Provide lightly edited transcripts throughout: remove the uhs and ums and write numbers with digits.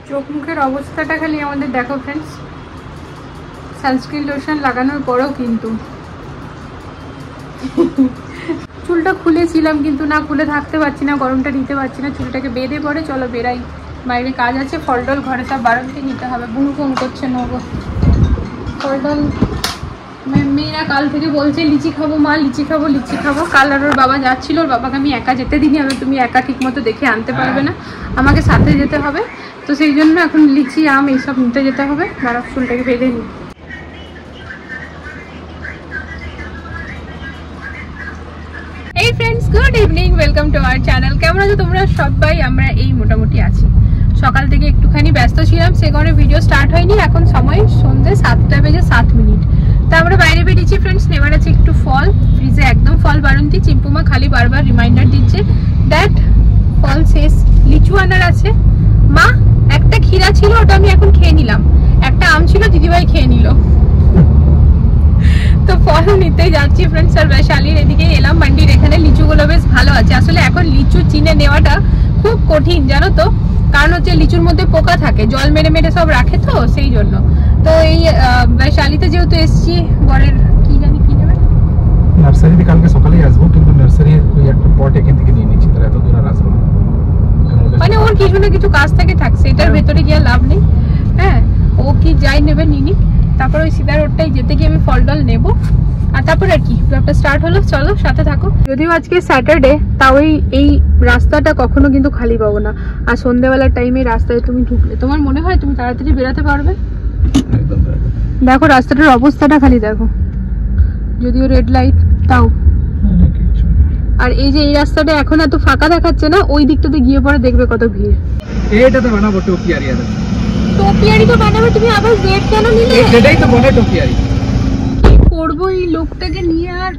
চোখ মুখের অবস্থাটা খালি আমাদের দেখো ফ্রেন্ডস, সানস্ক্রিন লোশন লাগানোর পরেও কিন্তু চুলটা খুলেছিলাম কিন্তু না খুলে থাকতে পারছি না, গরমটা নিতে পারছি না, চুলটাকে বেঁধে পরে চলো বেরাই, বাইরে কাজ আছে, ফল টল ঘরে সব বাড়াতে নিতে হবে। বুনু ফোন করছে নগো, ফল টল মেয়েরা কাল থেকে বলছে লিচি খাবো মা, লিচি খাবো লিচি খাবো। কাল আর ওর বাবা যাচ্ছিল, ওর বাবাকে আমি একা যেতে দিইনি, আমি তুমি একা ঠিক মতো দেখে আনতে পারবে না, আমাকে সাথে যেতে হবে, তো সেই জন্য এখন লিচি আম এইসব নিতে যেতে হবে। দাঁড়া চুলটাকে বেঁধে নিই। এই friends, good evening, welcome to our channel. কেমন আছো তোমরা সবাই? আমরা এই মোটামুটি আছি। সকাল থেকে একটুখানি ব্যস্ত ছিলাম, সে কারণে ভিডিও স্টার্ট হয়নি। এখন সময় সন্ধ্যে 7টা বেজে 7 মিনিট। তা আমরা বাইরে বেরিয়েছি ফ্রেন্ডস, নেবার আছে একটু ফল, ফ্রিজে একদম ফল বাড়ন্তি। চিম্পুমা খালি বারবার রিমাইন্ডার দিচ্ছে দ্যাট ফল শেষ, লিচু আনার আছে। মা একটা ক্ষীরা ছিল, ওটা আমি এখন খেয়ে নিলাম, একটা আম ছিল দিদিভাই খেয়ে নিল, তো ফল নিতেই যাচ্ছি ফ্রেন্ডস। আর বৈশালীর এদিকে এলাম মান্ডির, এখানে লিচুগুলো বেশ ভালো আছে। আসলে এখন লিচু চিনে নেওয়াটা খুব কঠিন জানো তো, কারণ হচ্ছে লিচুর মধ্যে পোকা থাকে, জল মেরে মেরে সব রাখে, তো সেই জন্য। তো এই বৈশালীতে যেহেতু এসছি, বরের কি জানি কি নেবে, নার্সারিতে কালকে সকালেই আসবো, কিন্তু নার্সারির ওই একটা পট এখান থেকে নিয়ে নিচ্ছি, তার এত দূর আর আসবো না, মানে ওর কিছু না কিছু কাজ থেকে থাকছে, এটার ভেতরে গিয়ে লাভ নেই। হ্যাঁ, ও কি যাই নেবে নিনি, তারপর ওই সিধা রোডটাই যেতে গিয়ে আমি ফল ডল নেবো, আর তারপর আর কি ব্লগটা স্টার্ট হলো। চলো সাথে থাকো। যদিও আজকে স্যাটারডে, তাও এই রাস্তাটা কখনো কিন্তু খালি পাবো না। আর সন্ধ্যেবেলার টাইমে রাস্তায় তুমি ঢুকলে তোমার মনে হয় তুমি তাড়াতাড়ি বেরোতে পারবে? দেখো রাস্তাটার অবস্থাটা খালি দেখো, যদিও রেড লাইট তাও। আর এই যে এই রাস্তাটা এখন এত ফাঁকা দেখাচ্ছে না, ওই দিকটাতে গিয়ে পরে দেখবে কত ভিড়। এটাতে বানাবো টোপিয়ারি, আর টোপিয়ারি তো বানাবে, তুমি আবার জেড কেন নিলে? এটাই তো বলে টোপিয়ারি। কি করবো এই লোকটাকে নিয়ে, আর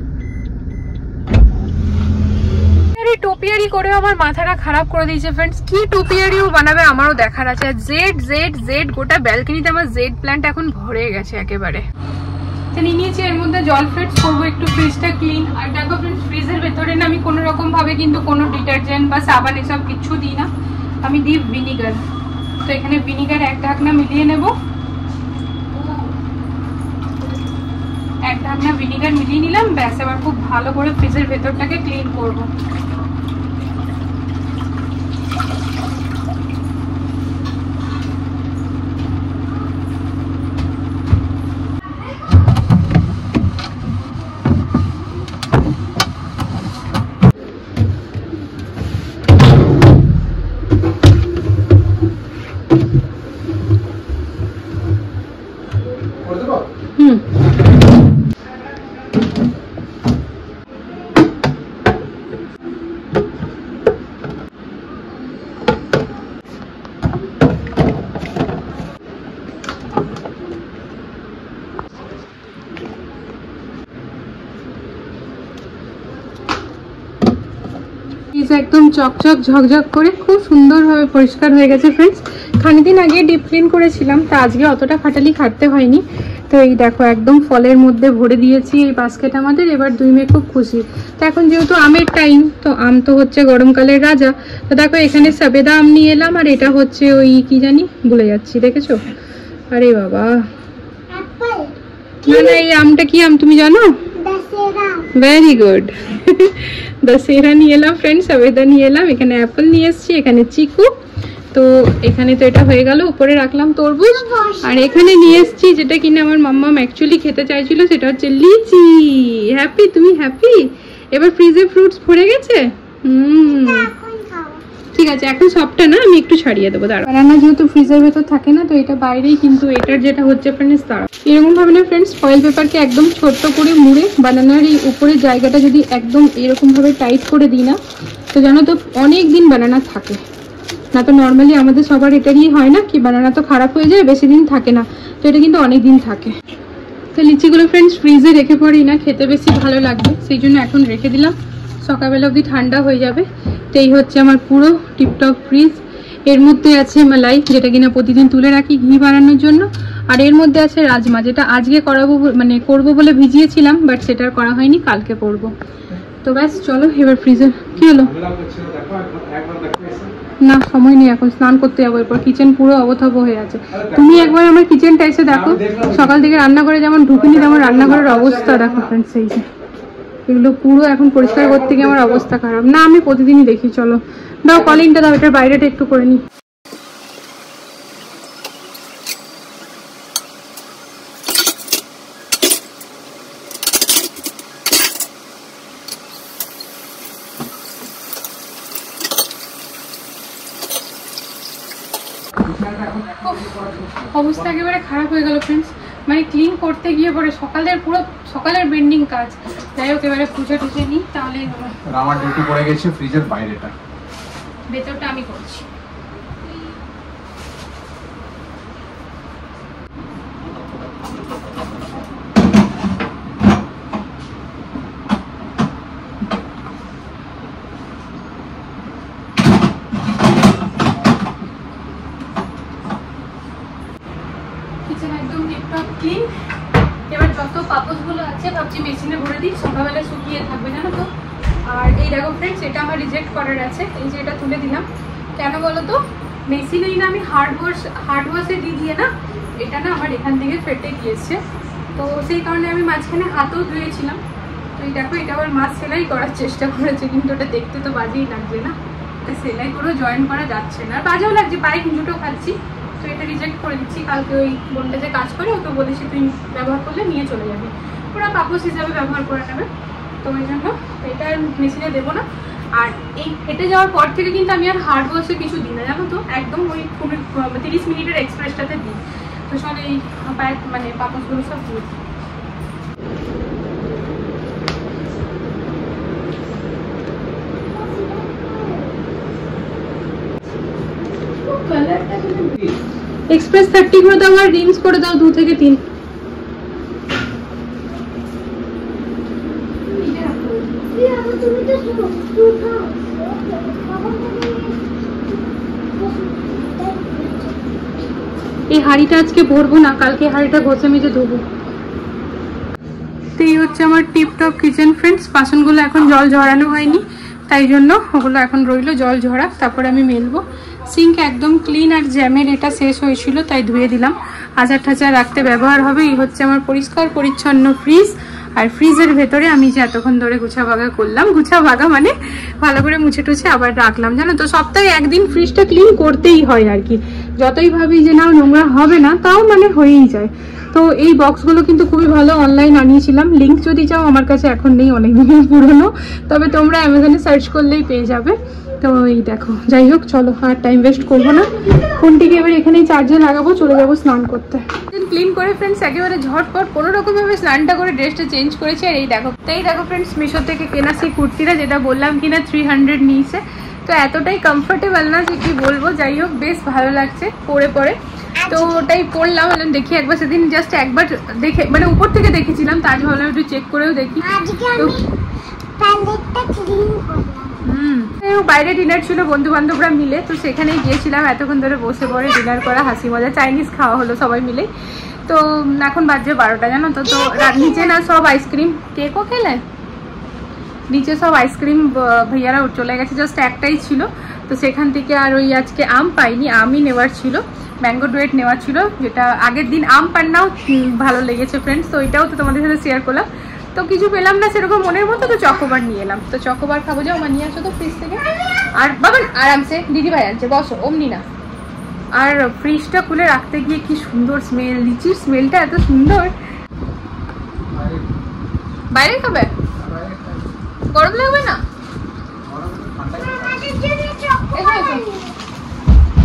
টোপিয়ারি করে আমার মাথাটা খারাপ করে দিয়েছে ফ্রেন্ডস। কি টোপিয়ারিও বানাবে আমারও দেখার আছে। জেড জেড জেড, গোটা ব্যালকনিতে আমার জেড প্ল্যান্ট এখন ভরে গেছে একেবারে। নিয়ে নিয়েছি এর মধ্যে জল, ফ্রেন্ডস করবো একটু ফ্রিজটা ক্লিন। আর দেখো ফ্রেন্ডস, ফ্রিজের ভেতরে না আমি কোনো রকম ভাবে কিন্তু কোনো ডিটারজেন্ট বা সাবান এসব কিছু দিই না, আমি দিই ভিনিগার। তো এখানে ভিনিগার এক ঢাকনা মিলিয়ে নেব, এক ঢাকনা ভিনিগার মিলিয়ে নিলাম, ব্যাস এবার খুব ভালো করে ফ্রিজের ভেতরটাকে ক্লিন করবো। একদম চকচক ঝকঝক করে খুব সুন্দরভাবে পরিষ্কার হয়ে গেছে ফ্রেন্ডস। খানিকদিন আগে ডিপ ক্লিন করেছিলাম, তা আজকে অতটা খাটালি খাটতে হয়নি। তো এই দেখো একদম ফলের মধ্যে ভরে দিয়েছি এই বাস্কেট আমাদের। এবার দুই মেয়ে খুব খুশি। তো এখন যেহেতু আমের টাইম, তো আম তো হচ্ছে গরমকালের রাজা। তো দেখো এখানে সবেদা আম নিয়ে এলাম, আর এটা হচ্ছে ওই কি জানি ভুলে যাচ্ছি, দেখেছো? আরে বাবা, না না এই আমটা কি আম তুমি জানো? Very good. দশেরা নিয়ে এলাম ফ্রেন্ডস, সবেদা নিয়ে এলাম, এখানে অ্যাপেল নিয়ে এসেছি, এখানে চিকু। তো এখানে তো এটা হয়ে গেল, উপরে রাখলাম তরমুজ। আর এখানে নিয়ে এসেছি যেটা কিনা আমার মাম্মাম অ্যাকচুয়ালি খেতে চাইছিল, সেটা হচ্ছে লিচি। হ্যাপি? তুমি হ্যাপি? এবার ফ্রিজে ফ্রুটস ভরে গেছে। ঠিক আছে, এখন সবটা না আমি একটু ছাড়িয়ে দেবো, দাঁড়া। বানানা যেহেতু ফ্রিজের ভেতর থাকে না, তো এটা বাইরেই, কিন্তু এটার যেটা হচ্ছে ফ্রেন্ডস দাঁড়া, এরকম ভাবে না ফ্রেন্ডস, ফয়েল পেপারকে একদম ছোট্ট করে মুড়ে বানানার এই উপরের জায়গাটা যদি একদম এরকম ভাবে টাইট করে দিই না, তো জানো তো অনেক দিন বানানা থাকে না। তো নর্মালি আমাদের সবার এটারই হয় না কি, বানানা তো খারাপ হয়ে যায়, বেশি দিন থাকে না, তো এটা কিন্তু অনেক দিন থাকে। তো লিচিগুলো ফ্রেন্ডস ফ্রিজে রেখে পরেই না খেতে বেশি ভালো লাগবে, সেই জন্য এখন রেখে দিলাম, সকালবেলা অবধি ঠান্ডা হয়ে যাবে। তো এই হচ্ছে আমার পুরো টিপটপ ফ্রিজ। এর মধ্যে আছে মালাই, যেটা কিনা প্রতিদিন তুলে রাখি ঘি বানানোর জন্য। আর এর মধ্যে আছে রাজমা, যেটা আজকে করবো বলে ভিজিয়েছিলাম, বাট সেটা করা হয়নি, কালকে করব। তো ব্যাস চলো এবার ফ্রিজে কি হলো, না সময় নেই, এখন স্নান করতে যাবো, এরপর কিচেন পুরো অবথব হয়ে আছে। তুমি একবার আমার কিচেনটা এসে দেখো, সকাল থেকে রান্নাঘরে যেমন ঢুকিনি তেমন রান্নাঘরের অবস্থা দেখো ফ্রেন্ডস। এই যে এগুলো পুরো এখন পরিষ্কার করতে গিয়ে আমার অবস্থা খারাপ। না আমি প্রতিদিনই দেখি। চলো দাও কলিংটা দাও, এটার বাইরেটা একটু করে নিই। অবস্থা একেবারে খারাপ হয়ে গেল ফ্রেন্ডস, মানে ক্লিন করতে গিয়ে পরে সকালের বেন্ডিং কাজ। যাই হোক এবারে পুজো টুজে নিই তাহলেই হলো। আমার ডিউটি পড়ে গেছে ফ্রিজের বাইরেটা, ভেতরটা আমি করছি। একদম টিপটপ ক্লিন। এবার যত পাপোশগুলো আছে ভাবছি মেশিনে ভরে দিই, সকালবেলা শুকিয়ে থাকবে জানো তো। আর এই দেখো ফ্রেন্ডস, এটা আমার রিজেক্ট করার আছে, এই যে এটা তুলে দিলাম। কেন বলো তো, মেশিনেই না আমি হার্ড ওয়াশে দিয়ে না, এটা না আমার এখান থেকে ফেটে গিয়েছে, তো সেই কারণে আমি মাঝখানে হাতও ধুয়েছিলাম। তো এই দেখো এটা আবার মাছ সেলাই করার চেষ্টা করেছে, কিন্তু ওটা দেখতে তো বাজেই লাগবে না, সেলাই করেও জয়েন করা যাচ্ছে না, বাজেও লাগছে, পায়ে কিছুটো খাচ্ছি। তো এটা রিজেক্ট করে দিচ্ছি। কালকে ওই বোনটা যে কাজ করে ওকে বলেছি তুই ব্যবহার করলে নিয়ে চলে যাবি, ওরা পাপোশ হিসাবে ব্যবহার করে নেবে। তো ওই জন্য এটা মেশিনে দেবো না। আর এই হেঁটে যাওয়ার পর থেকে কিন্তু আমি আর হার্ড ওয়াশে কিছু দিই না জানো তো, একদম ওই 30 মিনিটের এক্সপ্রেসটাতে দিই। তো সব এই পায়ের মানে পাপোশগুলো সব দিয়ে দিই। এক্সপ্রেস 30 করে দাও আর রিন্স করে দাও 2 থেকে 3। এই হাঁড়িটা আজকে ভরবো না, কালকে হাঁড়িটা ঘষে মেজে ধোবো। তো এই হচ্ছে আমার টিপটপ কিচেন ফ্রেন্ডস। বাসনগুলো এখন জল ঝরানো হয়নি, তাই জন্য ওগুলো এখন রইলো জল ঝরা, তারপরে আমি মেলবো। সিঙ্ক একদম ক্লিন, আর জ্যামের এটা শেষ হয়েছিল তাই ধুয়ে দিলাম, আচার ঠাচার রাখতে ব্যবহার হবে। এই হচ্ছে আমার পরিষ্কার পরিচ্ছন্ন ফ্রিজ। আর ফ্রিজের ভেতরে আমি যে এতক্ষণ ধরে গুছাভাগা করলাম, গুছাভাগা মানে ভালো করে মুছে টুছে আবার রাখলাম জানো তো। সপ্তাহে একদিন ফ্রিজটা ক্লিন করতেই হয় আর কি, যতই ভাবি যে না নোংরা হবে না তাও মানে হয়েই যায়। তো এই বক্সগুলো কিন্তু খুবই ভালো, অনলাইন আনিয়েছিলাম, লিঙ্ক যদি চাও আমার কাছে এখন নেই, অনেক দিনের পুরনো, তবে তোমরা অ্যামাজনে সার্চ করলেই পেয়ে যাবে। তো এই দেখো, যাই হোক চলো আর টাইম ওয়েস্ট করবো না, ফোনটিকে এবার এখানেই চার্জে লাগাবো, চলে যাবো স্নান করতে। ক্লিন করে ফ্রেন্ডস একেবারে ঝটপট কোনো রকমভাবে স্নানটা করে ড্রেসটা চেঞ্জ করেছি। আর এই দেখো ফ্রেন্ডস মিশো থেকে কেনা সেই কুর্তিটা, যেটা বললাম কিনা 300 নিয়েছে, তো এতটাই কমফোর্টেবল না যে কি বলবো। যাই হোক বেশ ভালো লাগছে পরে, তো ওটাই পরলাম। দেখি একবার সেদিন জাস্ট একবার দেখে মানে উপর থেকে দেখেছিলাম, তাজ ভাবলাম একটু চেক করেও দেখি। বাইরে ডিনার ছিল বন্ধু বান্ধবরা মিলে, তো সেখানেই গিয়েছিলাম, এতক্ষণ ধরে বসে পড়ে ডিনার করা, হাসি মজা চাইনিজ খাওয়া হলো সবাই মিলে। তো এখন বাজে 12টা জানো তো। তো নিচে না সব আইসক্রিম, কেকও খেলে নিচে সব আইসক্রিম ভাইয়ারা চলে গেছে, জাস্ট একটাই ছিল। তো সেখান থেকে আর ওই আজকে আম পাইনি, আমই নেওয়ার ছিল, ম্যাঙ্গো ডুয়েট নেওয়ার ছিল, যেটা আগের দিন আম পান্নাও ভালো লেগেছে ফ্রেন্ডস, তো ওইটাও তো তোমাদের সাথে শেয়ার করলাম। তো কিছু পেলাম না সেরকম মনের মতো, তো চকোবার নিয়ে এলাম। তো চকোবার খাবো, যাও আমার নিয়ে আসো তো ফ্রিজ থেকে। আর বাবা আরামসে দিদি ভাই আনছে, বসো অমনি না। আর ফ্রিজটা খুলে রাখতে গিয়ে কি সুন্দর স্মেল, লিচির স্মেলটা এত সুন্দর। বাইরে খাবে, গরম লাগবে না?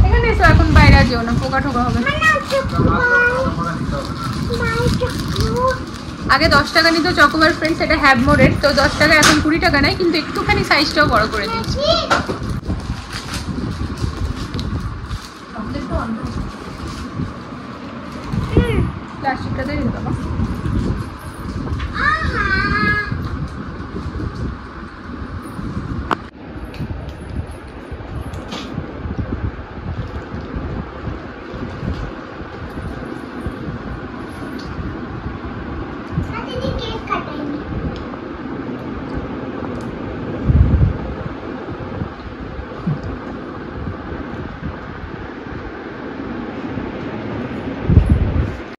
এখানে এসো, এখন বাইরে যেও না, পোকা ঠোকা হবে। আগে 10 টাকা নিত চকোবার ফ্রেন্ডস, এটা হ্যাভমোরের, তো 10 টাকা, এখন 20 টাকা নেয়, কিন্তু একটুখানি সাইজটাও বড় করে দিয়েছি। প্লাস্টিকটা দিয়ে দিতে